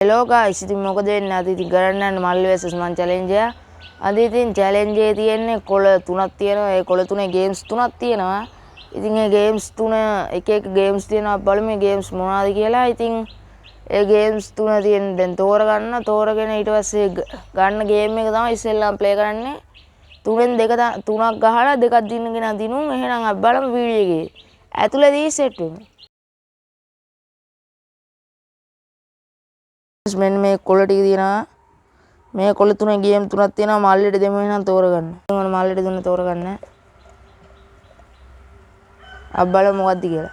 Hello guys, ඉතින් මොකද වෙන්නේ? අද ඉතින් කරන්න යන මල්ලි vs මන් challenge එක. අද ඉතින් challenge එකේ තියෙන්නේ කොළ තුනක් තියෙනවා. ඒ කොළ තුනේ games තුනක් තියෙනවා. ඉතින් ඒ games තුන එක games තියෙනවා. බලමු මේ games මොනවද කියලා. ඉතින් ඒ games තුන තියෙන දැන් තෝරගන්න. තෝරගෙන ඊට පස්සේ ගන්න game එක තමයි ඉස්සෙල්ලාම play කරන්නේ. තුනෙන් තුනක් ගහලා දෙකක් දිනගෙන දිනුම්. එහෙනම් අපි බලමු වීඩියෝ එකේ. ඇතුළේදී set වෙමු. මෙන්න මේ කොළ ටික තියෙනවා. මේ කොළ තුනේ ගේම් තුනක් තියෙනවා. මල්ලිට දෙමු එහෙනම් තෝරගන්න. මම මල්ලිට දුන්න තෝරගන්න. අපි බලමු මොකක්ද කියලා.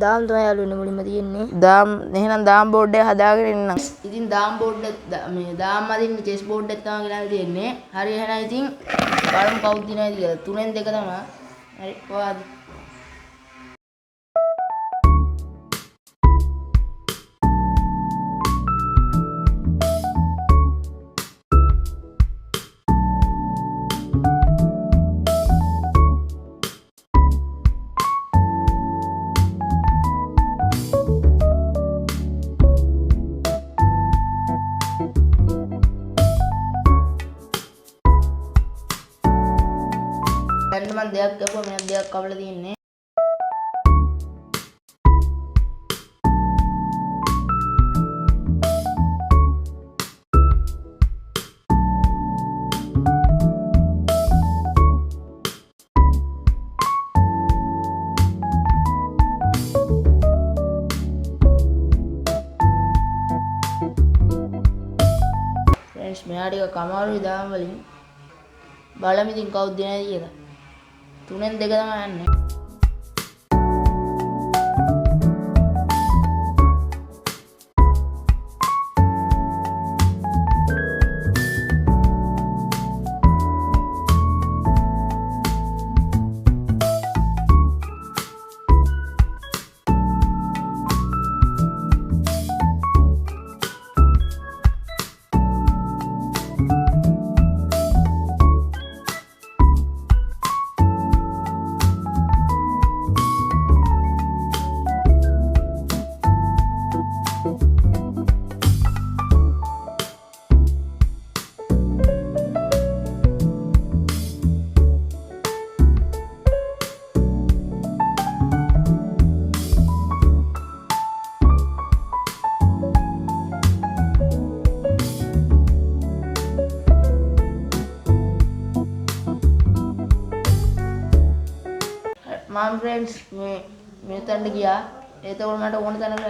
දාම් තමයි යාළුවනේ මුලින්ම තියෙන්නේ. දාම් එහෙනම් දාම් බෝඩ් එක හදාගෙන ඉන්නම්. ඉතින් දාම් බෝඩ් මේ දාම් අදින්න චෙස් බෝඩ් එක තමයි ගෙනල්ලා තියෙන්නේ. හරි එහෙනම් ඉතින් බලමු කවුද දිනවද කියලා. තුනෙන් දෙක තමයි. හරි කොහොමද? දැන් මම දෙයක් ගපුවා මෙන්න දෙයක් කවලා තියෙන්නේ. ෆ්‍රෙන්ඩ්ස් මෙයා ටික කමාරුයි දාම් වලින්. බලමු ඉතින් කවුද දිනන්නේ කියලා. තුනෙන් දෙක තමයි යන්නේ. මම ෆ්‍රෙන්ඩ්ස් මේ තැනට ගියා. ඒතකොට මට ඕන තැනක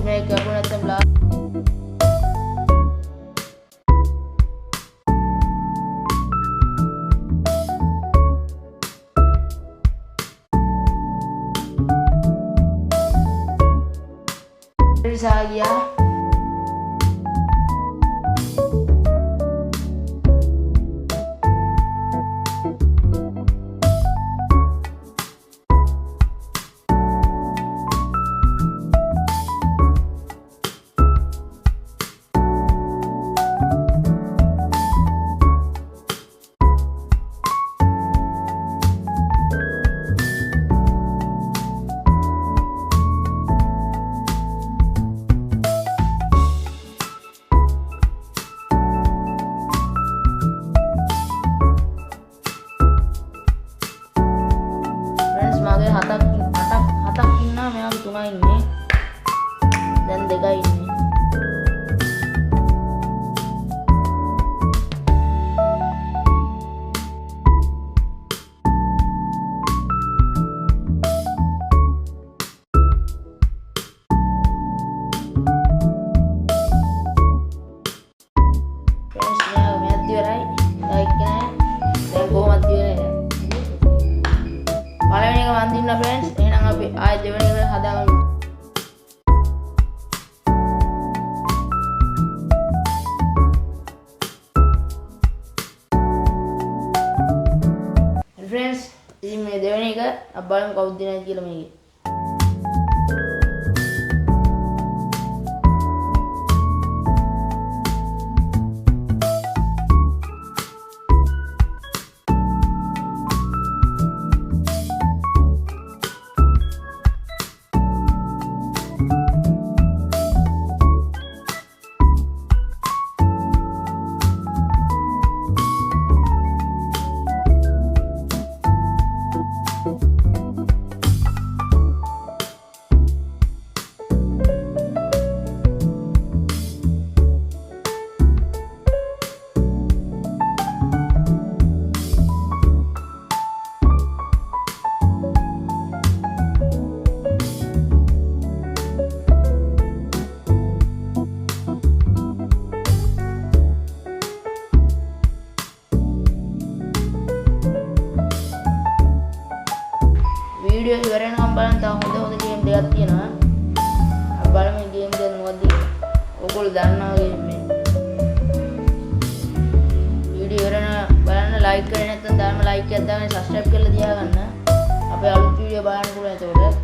මේ කපුව නැත්තම් ලා Saya මගේ හතක් ඉන්නවා. මෙයාගේ තුනයි ඉන්නේ. දැන් දෙකයි ඉන්නේ. ෆ්‍රෙන්ඩ්ස් මෙයාත් ඉවරයි. ලයික් කරන්න. දැන් කොහොමද ඉවරයි? පළවෙනි එක මන් දින්න ෆ්‍රෙන්ඩ්ස්. එහෙනම් අපි ආයෙ දෙවෙනි එක හදාගමු. ෆ්‍රෙන්ඩ්ස් ඉතින් මේ දෙවෙනි එක අපි බලමු කවුද දිනන්නේ කියලා මේකේ. ඔයගොල්ලෝ දන්නවා වගේ මේ වීඩියෝ කරන බලන්න ලයික් කරේ නැත්නම් දාන්න ලයික් එකක් දාන්න සබ්ස්ක්‍රයිබ් කරලා තියාගන්න. අපේ අලුත් වීඩියෝ බලන්න පුළුවන් එතකොට.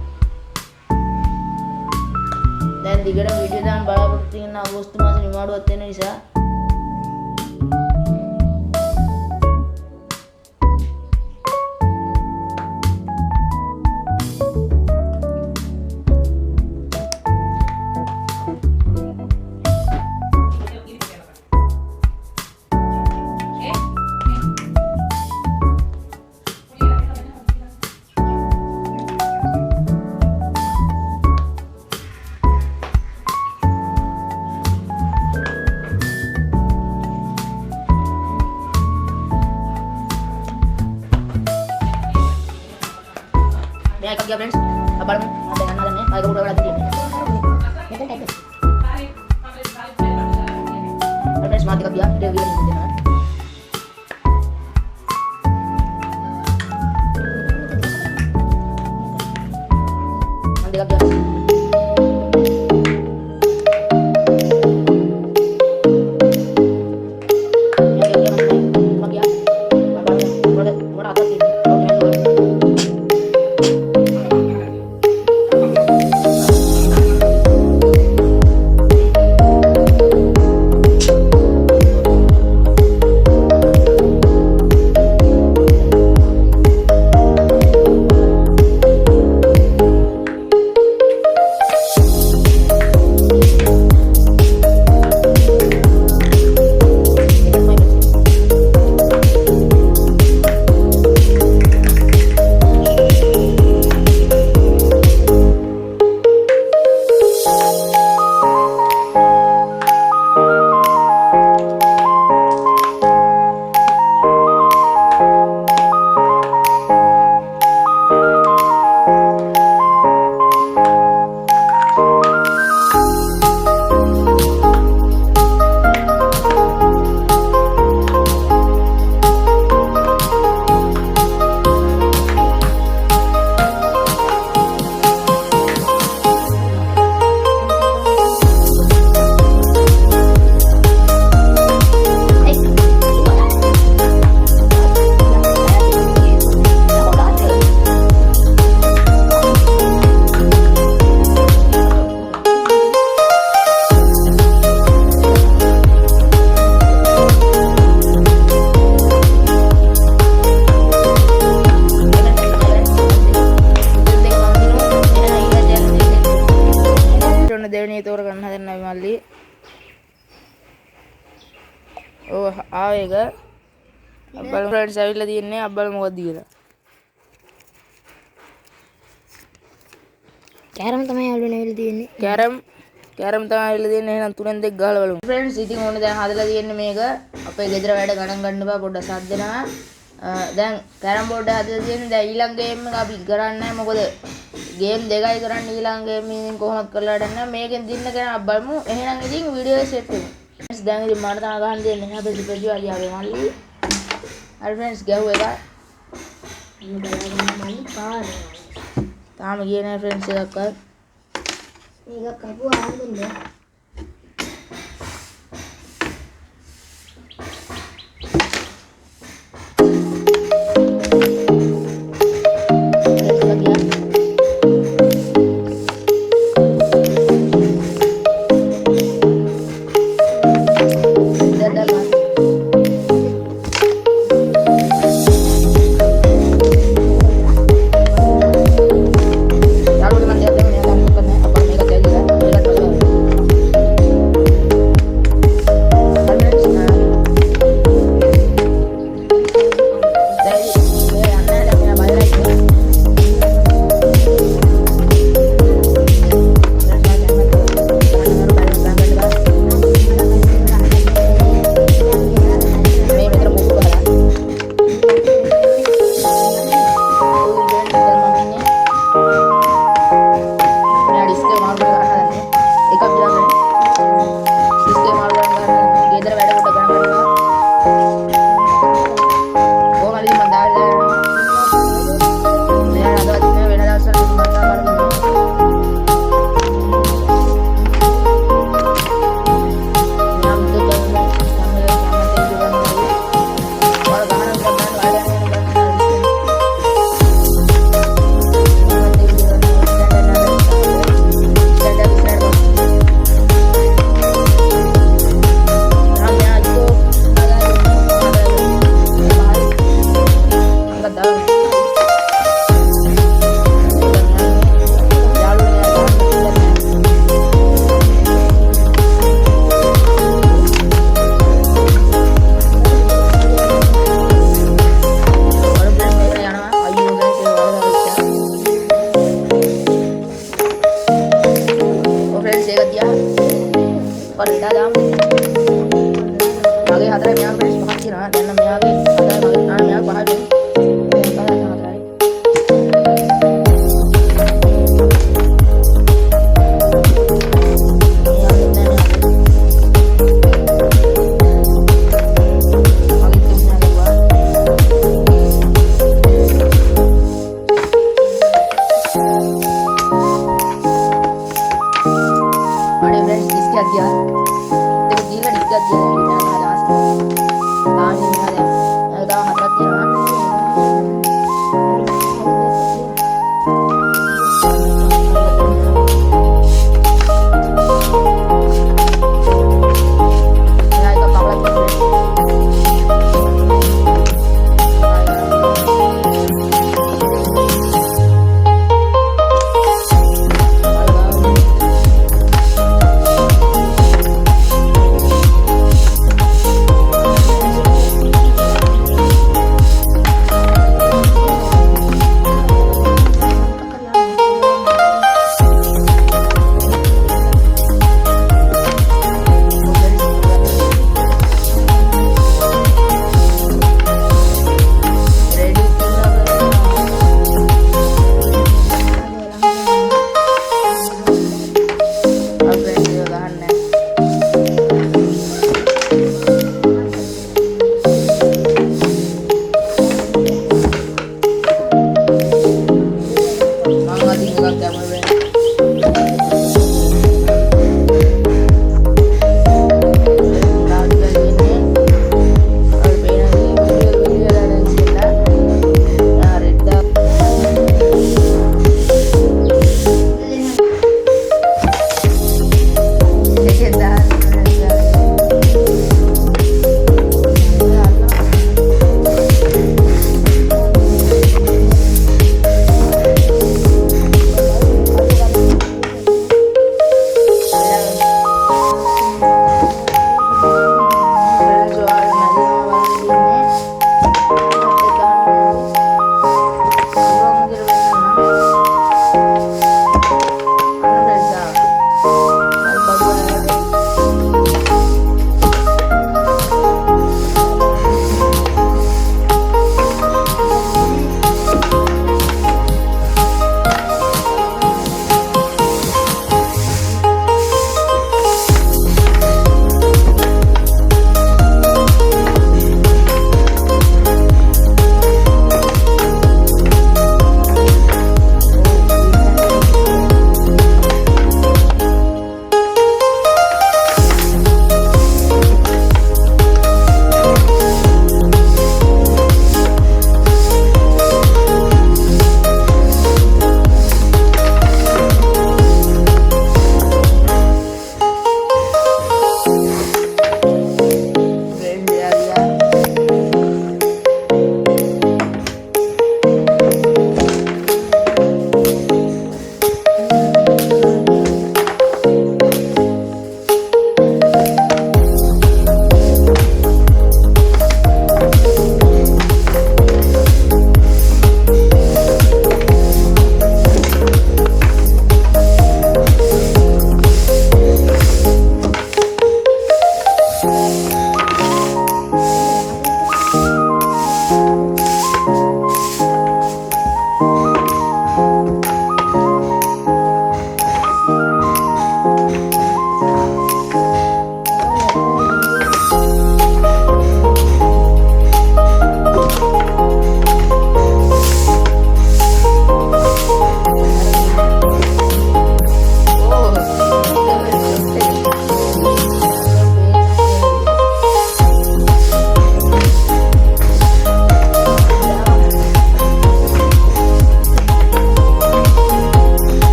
දැන් දිගට වීඩියෝ දාන්න බලාපොරොත්තු වෙන අගෝස්තු මාසේ නිවාඩුවක් වෙන නිසා එකක් ගියා फ्रेंड्स බලමු මම දැන් ගන්නවා දැන් මේක උඩ වලක් තියෙන්නේ මෙතන ටයිප් फ्रेंड्स මාත් එකක් ගියා ඊට ගියා නෙමෙයි දෙනවා මම දෙකක් ගියා දෙවෙනි තෝරගන්න හදන්න අපි මල්ලි. ඔව් ආවේක. අබ්බල් ෆ්‍රෙන්ඩ්ස් ඇවිල්ලා තියන්නේ අබ්බල් මොකක්ද කියලා. කැරම් තමයි ඇවිල්ලා තියෙන්නේ. කැරම් තමයි ඇවිල්ලා තියෙන්නේ. එහෙනම් තුනෙන් දෙක ගහලා බලමු. ෆ්‍රෙන්ඩ්ස් ඉතින් ඕනේ දැන් හදලා තියෙන්නේ මේක. අපේ ගෙදර වැඩ ගණන් ගන්න බෑ පොඩ්ඩක් සද්දනවා. දැන් කැරම් බෝඩ් එක හදලා තියෙන්නේ. දැන් ඊළඟ ගේම් එක අපි කරන්නේ නැහැ මොකද ගේම් දෙකයි කරන්න ඊළඟ ගේම් එකෙන් කොහොමද කරලා වැඩන්නේ මේකෙන් දින්න කෙනා බලමු. එහෙනම් ඉතින් වීඩියෝ එක සෙට් වෙමු. ෆ්‍රෙන්ඩ්ස් දැන් ඉතින් මට තමයි ගහන්න දෙන්නේ. අපේ සුපර්ජුවාලියාගේ මල්ලි. හරි ෆ්‍රෙන්ඩ්ස් ගැහුව එක. මේ බලන්න මල්ලි පාරේ. තාම ගියේ නැහැ ෆ්‍රෙන්ඩ්ස් එකක්වත්. මේක කපුවා ආන්නේ. පරිඩා දාමු. මගේ හතරයි මෙයාගේ ෆ්‍රෙන්ඩ්ස් පහක් තියෙනවා. දැන් නම් මෙයාගේ හතරයි මගේ මෙයාගේ පහයි.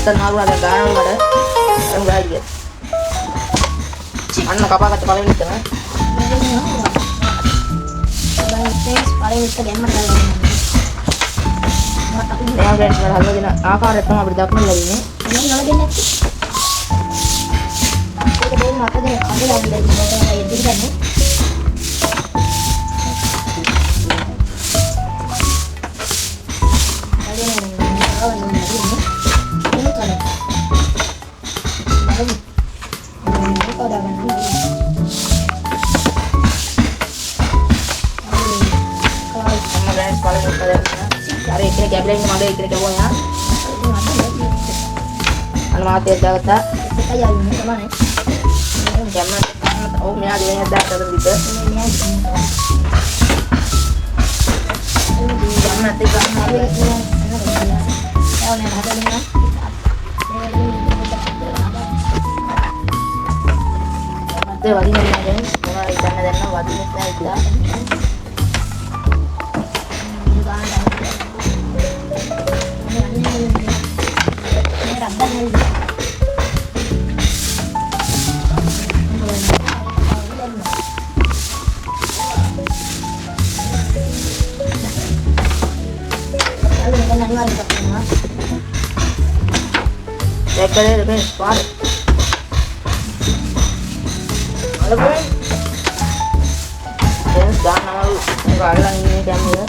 naruh ada garam ada yang bahagia anak apa kata paling itu kan paling itu dia mah දැන් ෆ්‍රෙන්ඩ්ස් මට හදලා දෙන ආකාරයට තමයි අපිට දක්වන්න ලැබෙන්නේ. අර එකේ කැබ්ලෙන් මගේ එකේ කැවුවා යා. අන්න මාතේ දාගත්තා. ජම්මත් ඔව් මෙයා දෙවෙනි දාගත්තා දිත. ජම්මත් එක අද වදින්න නෑ මොනවා ඉතන්න දැන්න වදින්නෙත් නෑ ඉතිලා. Cek kali lebih kuat. Kalau pun, dan sekarang nama lu nggak ada ini kamera.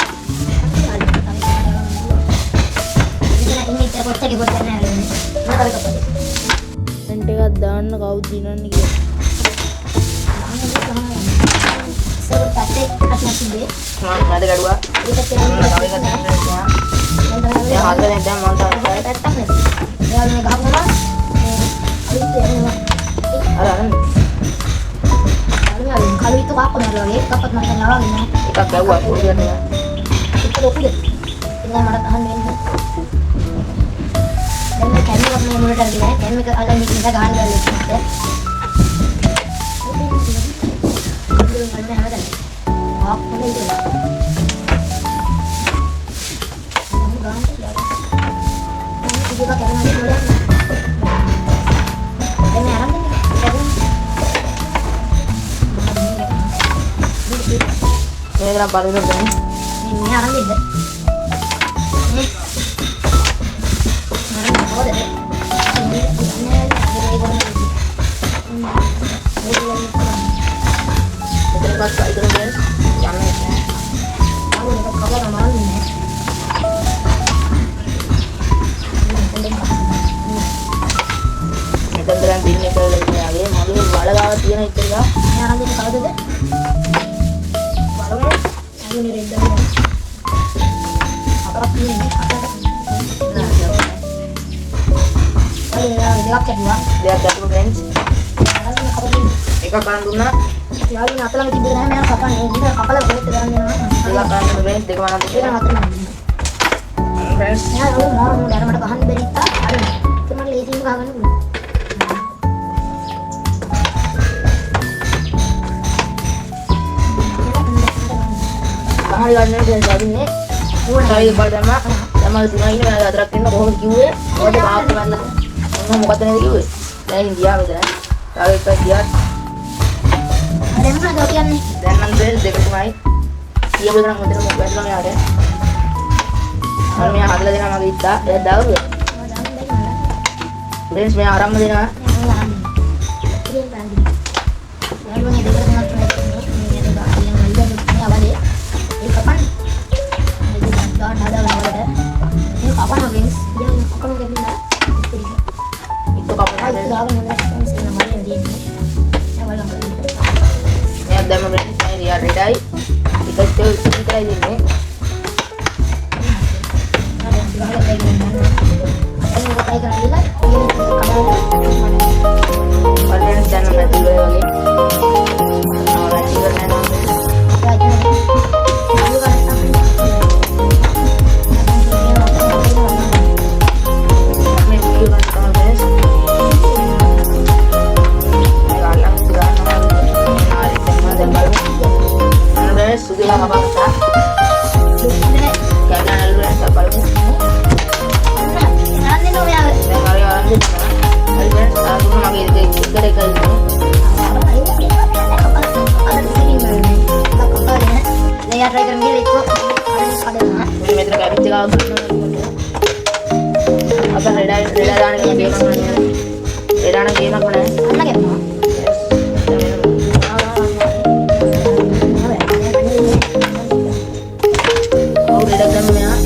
Nanti kan dan kau dinan nih. Mana ada kedua? Kau ingat ya? Ya harga yang dah mantap. Ada kan? Kalau itu kapan lagi? Kapan makan lagi? Kita kedua kemudian ya. Itu kulit. Tinggal marah tahan ini. Dan kami kalau mau mulai dari mana? Kami ke alam ini kita gahan dari itu. Belum ada apa lagi. Oh, mana itu? Juga kami nanti mulai. Kami aram ni. Ini kenapa paling dulu ni? Ini aram ni. Terlepas pak itu kan? Jangan. Aku dapat kabar nama ni. Kita terang ini kalau lagi, malu bala gawa tiada itu ya. Ini aram ni kalau tu. Baru aku ni reda. Apa ni? Nah, siapa? Dia kedua. Lihat satu friends. Aram ni kabar ni. Eka kanan dulu nak. Lalu nak lang tidur na meron kapan eh. Hindi kapal ang bulit lang niya. Eka kanan dulu friends. Teka mana tu? Hindi na natin lang. Friends. Ya, lalu mo dari mana bahan berita. Ada. Cuma lazy juga kan. Bahari kan ni friends lagi ni. Saya pertama sama semua ini ada terakhir nak bohong kiwe. Ada apa mana? Orang muka tanya kiwe. Dan dia betul. Kalau kita lihat Ada mana gawian ni? dan nanti dekat mai. Dia betul nak betul muka itu ni ada. Kalau yang ada dengan nama kita, dia tahu ya. Friends, yang orang mana? Itu kapan ada? Ini ada mana? Ini dia redai. Kita ini. Kalian jangan nanti dulu lagi. Orang juga nanti. අප රෙඩා දාන ගේමක් නෑ. රෙඩාන ගේමක් නෑ. අන්න ගෙනවා. ඔව් රෙඩා දැම්ම මෙයා.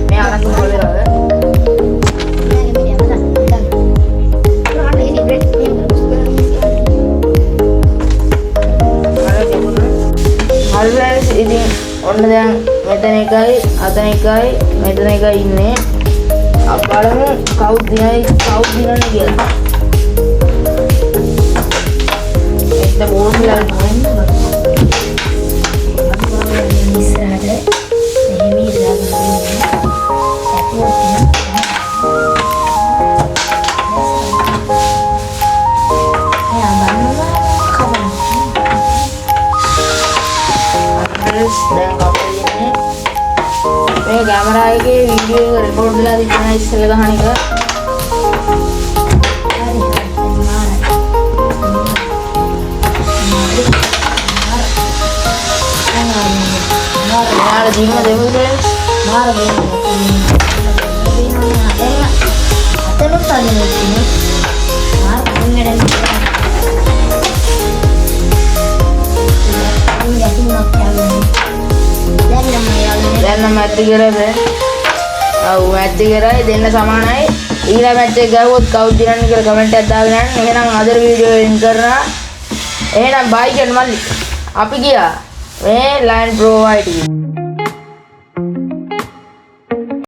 මෙයා අරන් දුන්න වල දාලා. හරි ගයිස් ඉතින් ඔන්න දැන් මෙතන එකයි අතන එකයි මෙතන එකයි ඉන්නේ. අපි බලමු කවුද දිනන්නේ කියලා. එක්ක බෝල්ලා දැන් කවුද ඉන්නේ? මේ කැමරා එකේ වීඩියෝ එක රෙකෝඩ් වෙලා තිබුණා ඉස්සෙල්ලා ගහන එක. යාළුවා දිනන දෙවියන් මාර වෙනවා. අතන තදිනේ. මාර වෙන්නේ දැන් නම් මැච් එක කරේ. ඔව් මැච් එක කරයි දෙන්න සමානයි. ඊළඟ මැච් එක ගහුවොත් කවුද දිනන්නේ කියලා කමෙන්ට් එකක් දාගෙන යන්න. එහෙනම් අද වීඩියෝ එන් කරනවා. එහෙනම් බයි කියන මල්ලි. අපි ගියා මේ ලයන් ප්‍රෝ වයිට්